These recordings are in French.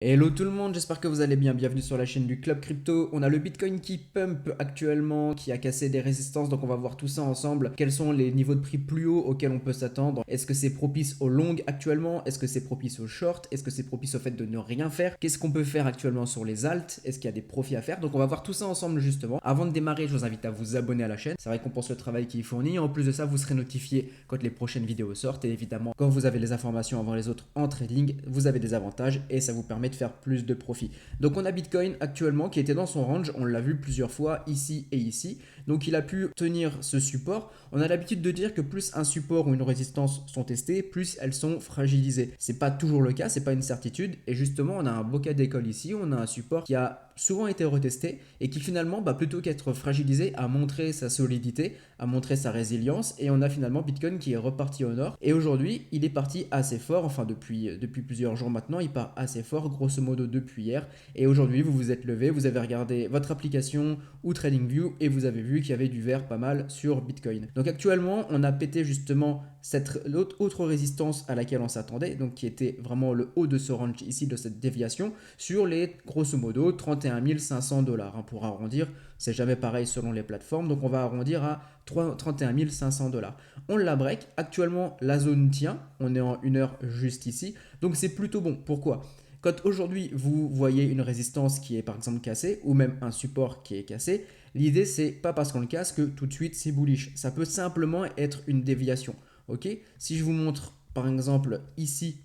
Hello tout le monde, j'espère que vous allez bien, bienvenue sur la chaîne du Club Crypto. On a le Bitcoin qui pump actuellement, qui a cassé des résistances, donc on va voir tout ça ensemble. Quels sont les niveaux de prix plus hauts auxquels on peut s'attendre? Est-ce que c'est propice au long actuellement? Est-ce que c'est propice au short? Est-ce que c'est propice au fait de ne rien faire? Qu'est-ce qu'on peut faire actuellement sur les alts? Est-ce qu'il y a des profits à faire? Donc on va voir tout ça ensemble justement. Avant de démarrer, je vous invite à vous abonner à la chaîne, ça récompense le travail qui est fourni. En plus de ça, vous serez notifié quand les prochaines vidéos sortent et évidemment, quand vous avez les informations avant les autres en trading, vous avez des avantages et ça vous permet de faire plus de profit. Donc on a Bitcoin actuellement qui était dans son range, on l'a vu plusieurs fois ici et ici. Donc il a pu tenir ce support. On a l'habitude de dire que plus un support ou une résistance sont testées, plus elles sont fragilisées. C'est pas toujours le cas, c'est pas une certitude. Et justement, on a un beau cas d'école ici, on a un support qui a souvent été retesté et qui finalement, plutôt qu'être fragilisé, a montré sa solidité, a montré sa résilience et on a finalement Bitcoin qui est reparti au nord. Et aujourd'hui, il est parti assez fort, enfin depuis plusieurs jours maintenant, il part assez fort, grosso modo depuis hier. Et aujourd'hui, vous vous êtes levé, vous avez regardé votre application ou TradingView et vous avez vu qu'il y avait du vert pas mal sur Bitcoin. Donc actuellement, on a pété justement cette autre résistance à laquelle on s'attendait, donc qui était vraiment le haut de ce range ici, de cette déviation, sur les grosso modo 31 500 dollars. Pour arrondir, c'est jamais pareil selon les plateformes, donc on va arrondir à 31 500 dollars. On la break, actuellement la zone tient, on est en 1 heure juste ici, donc c'est plutôt bon. Pourquoi? Quand aujourd'hui vous voyez une résistance qui est par exemple cassée ou même un support qui est cassé, l'idée c'est pas parce qu'on le casse que tout de suite c'est bullish. Ça peut simplement être une déviation. Ok? Si je vous montre par exemple ici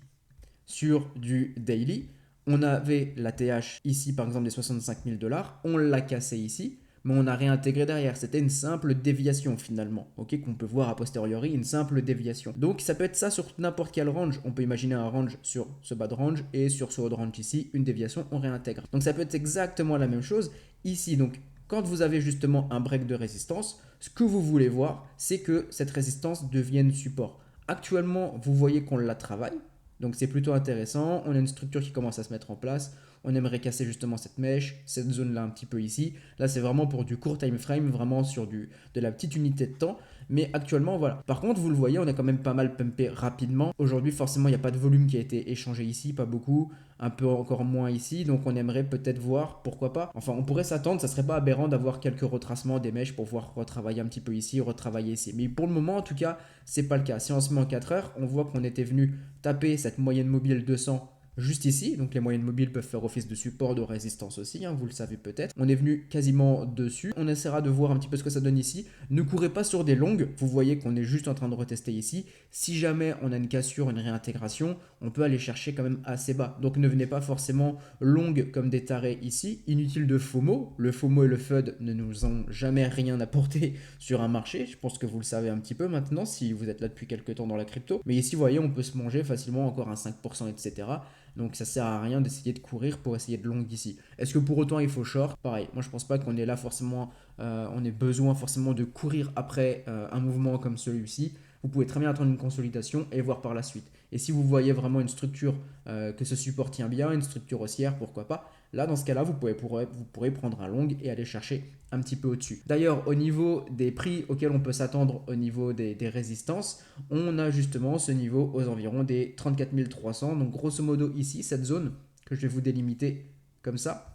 sur du daily, on avait la TH ici par exemple des 65 000 dollars, on l'a cassé ici, mais on a réintégré derrière. C'était une simple déviation finalement, ok, qu'on peut voir a posteriori, une simple déviation. Donc ça peut être ça sur n'importe quel range. On peut imaginer un range sur ce bas de range et sur ce haut de range ici, une déviation, on réintègre. Donc ça peut être exactement la même chose ici. Donc quand vous avez justement un break de résistance, ce que vous voulez voir, c'est que cette résistance devienne support. Actuellement, vous voyez qu'on la travaille. Donc c'est plutôt intéressant, on a une structure qui commence à se mettre en place, on aimerait casser justement cette mèche, cette zone là un petit peu ici. Là c'est vraiment pour du court time frame, vraiment sur de la petite unité de temps. Mais actuellement voilà. Par contre vous le voyez, on a quand même pas mal pumpé rapidement. Aujourd'hui forcément il n'y a pas de volume qui a été échangé ici, pas beaucoup. Un peu encore moins ici, donc on aimerait peut-être voir, pourquoi pas. Enfin on pourrait s'attendre, ça serait pas aberrant d'avoir quelques retracements des mèches pour voir retravailler un petit peu ici, retravailler ici. Mais pour le moment en tout cas, c'est pas le cas. Si on se met en 4 heures, on voit qu'on était venu taper cette moyenne mobile 200 juste ici. Donc les moyennes mobiles peuvent faire office de support, de résistance aussi, vous le savez peut-être. On est venu quasiment dessus. On essaiera de voir un petit peu ce que ça donne ici. Ne courez pas sur des longues. Vous voyez qu'on est juste en train de retester ici. Si jamais on a une cassure, une réintégration, on peut aller chercher quand même assez bas. Donc ne venez pas forcément longue comme des tarés ici. Inutile de FOMO. Le FOMO et le FUD ne nous ont jamais rien apporté sur un marché. Je pense que vous le savez un petit peu maintenant si vous êtes là depuis quelques temps dans la crypto. Mais ici, vous voyez, on peut se manger facilement encore un 5%, etc. Donc ça sert à rien d'essayer de courir pour essayer de long ici. Est-ce que pour autant il faut short? Pareil, moi je pense pas qu'on est là forcément, on ait besoin forcément de courir après un mouvement comme celui-ci. Vous pouvez très bien attendre une consolidation et voir par la suite. Et si vous voyez vraiment une structure que ce support tient bien, une structure haussière, pourquoi pas. Là, dans ce cas-là, vous pourrez prendre un long et aller chercher un petit peu au-dessus. D'ailleurs, au niveau des prix auxquels on peut s'attendre au niveau des résistances, on a justement ce niveau aux environs des 34 300. Donc grosso modo ici, cette zone que je vais vous délimiter comme ça.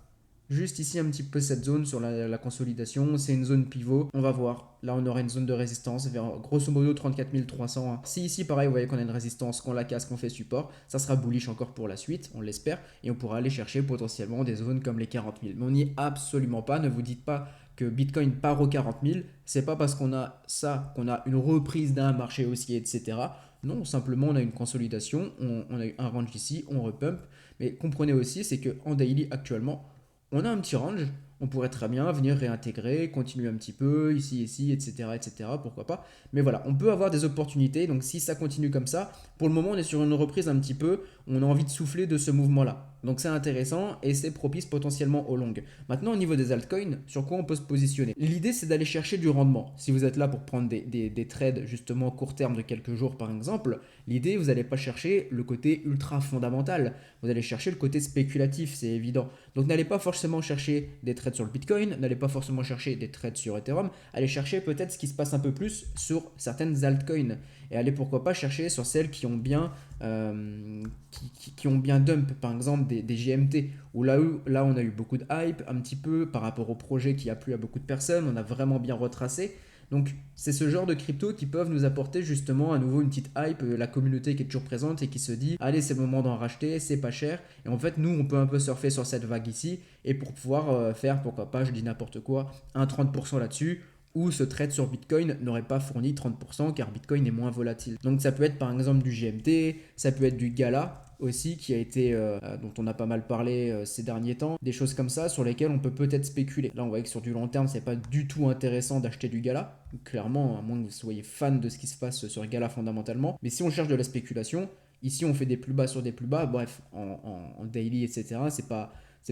Juste ici un petit peu cette zone sur la consolidation, c'est une zone pivot. On va voir, là on aura une zone de résistance vers grosso modo 34 300. Si ici pareil vous voyez qu'on a une résistance, qu'on la casse, qu'on fait support, ça sera bullish encore pour la suite, on l'espère. Et on pourra aller chercher potentiellement des zones comme les 40 000. Mais on n'y est absolument pas, ne vous dites pas que Bitcoin part aux 40 000. C'est pas parce qu'on a ça, qu'on a une reprise d'un marché haussier, etc. Non, simplement on a une consolidation, on a eu un range ici, on repump. Mais comprenez aussi, c'est qu'en daily actuellement, on a un petit range, on pourrait très bien venir réintégrer, continuer un petit peu, ici, etc., etc., pourquoi pas. Mais voilà, on peut avoir des opportunités, donc si ça continue comme ça, pour le moment on est sur une reprise un petit peu, on a envie de souffler de ce mouvement-là. Donc c'est intéressant et c'est propice potentiellement aux longues. Maintenant au niveau des altcoins, sur quoi on peut se positionner? L'idée c'est d'aller chercher du rendement. Si vous êtes là pour prendre des trades justement court terme de quelques jours par exemple, l'idée vous n'allez pas chercher le côté ultra fondamental, vous allez chercher le côté spéculatif, c'est évident. Donc n'allez pas forcément chercher des trades sur le Bitcoin, n'allez pas forcément chercher des trades sur Ethereum, allez chercher peut-être ce qui se passe un peu plus sur certaines altcoins. et aller pourquoi pas chercher sur celles qui ont bien, qui ont bien dump, par exemple des GMT, où là on a eu beaucoup de hype un petit peu par rapport au projet qui a plu à beaucoup de personnes, on a vraiment bien retracé. Donc c'est ce genre de crypto qui peuvent nous apporter justement à nouveau une petite hype, la communauté qui est toujours présente et qui se dit allez c'est le moment d'en racheter, c'est pas cher. Et en fait nous on peut un peu surfer sur cette vague ici et pour pouvoir faire pourquoi pas, je dis n'importe quoi, un 30% là-dessus où ce trade sur Bitcoin n'aurait pas fourni 30% car Bitcoin est moins volatile. Donc ça peut être par exemple du GMT, ça peut être du Gala aussi qui a été dont on a pas mal parlé ces derniers temps, des choses comme ça sur lesquelles on peut peut-être spéculer. Là on voit que sur du long terme c'est pas du tout intéressant d'acheter du Gala, clairement à moins que vous soyez fan de ce qui se passe sur Gala fondamentalement, mais si on cherche de la spéculation, ici on fait des plus bas sur des plus bas, bref en daily etc, c'est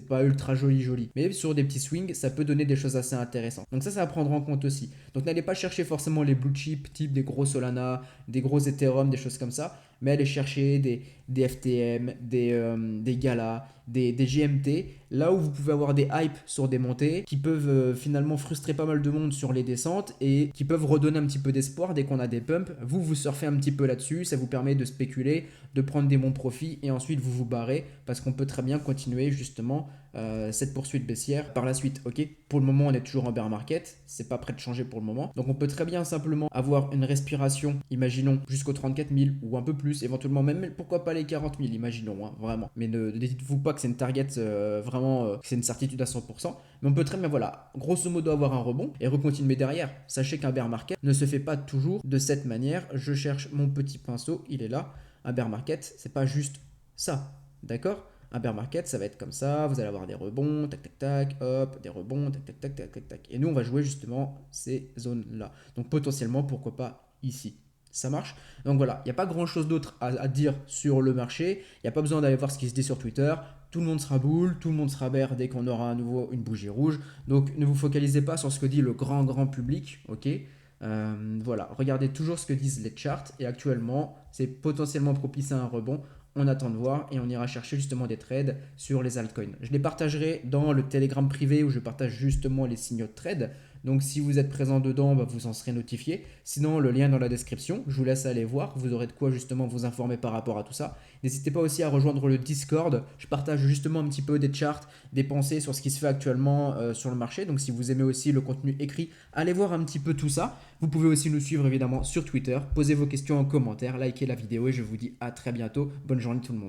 pas ultra joli. Mais sur des petits swings, ça peut donner des choses assez intéressantes. Donc ça à prendre en compte aussi. Donc n'allez pas chercher forcément les blue chips, type des gros Solana, des gros Ethereum, des choses comme ça. Mais allez chercher des FTM, des Gala, des GMT. Là où vous pouvez avoir des hypes sur des montées qui peuvent finalement frustrer pas mal de monde sur les descentes et qui peuvent redonner un petit peu d'espoir dès qu'on a des pumps. Vous surfez un petit peu là-dessus. Ça vous permet de spéculer, de prendre des bons profits et ensuite vous barrez parce qu'on peut très bien continuer justement cette poursuite baissière par la suite. Ok, pour le moment on est toujours en bear market, c'est pas prêt de changer pour le moment, donc on peut très bien simplement avoir une respiration, imaginons jusqu'aux 34 000 ou un peu plus, éventuellement même pourquoi pas les 40 000, imaginons vraiment, mais ne dites-vous pas que c'est une target vraiment, que c'est une certitude à 100%, mais on peut très bien voilà grosso modo avoir un rebond et recontinuer derrière. Sachez qu'un bear market ne se fait pas toujours de cette manière. Je cherche mon petit pinceau, il est là. Un bear market c'est pas juste ça, d'accord? Un bear market, ça va être comme ça, vous allez avoir des rebonds, tac tac tac, hop, des rebonds, tac tac tac tac tac tac. Et nous, on va jouer justement ces zones-là. Donc potentiellement, pourquoi pas ici. Ça marche. Donc voilà, il n'y a pas grand-chose d'autre à dire sur le marché. Il n'y a pas besoin d'aller voir ce qui se dit sur Twitter. Tout le monde sera boule, tout le monde sera bear dès qu'on aura à nouveau une bougie rouge. Donc ne vous focalisez pas sur ce que dit le grand public, ok? Voilà, regardez toujours ce que disent les charts et actuellement, c'est potentiellement propice à un rebond. On attend de voir et on ira chercher justement des trades sur les altcoins. Je les partagerai dans le Telegram privé où je partage justement les signaux de trade. Donc si vous êtes présent dedans, bah, vous en serez notifié. Sinon, le lien est dans la description. Je vous laisse aller voir. Vous aurez de quoi justement vous informer par rapport à tout ça. N'hésitez pas aussi à rejoindre le Discord. Je partage justement un petit peu des charts, des pensées sur ce qui se fait actuellement sur le marché. Donc si vous aimez aussi le contenu écrit, allez voir un petit peu tout ça. Vous pouvez aussi nous suivre évidemment sur Twitter. Posez vos questions en commentaire, likez la vidéo et je vous dis à très bientôt. Bonne journée tout le monde.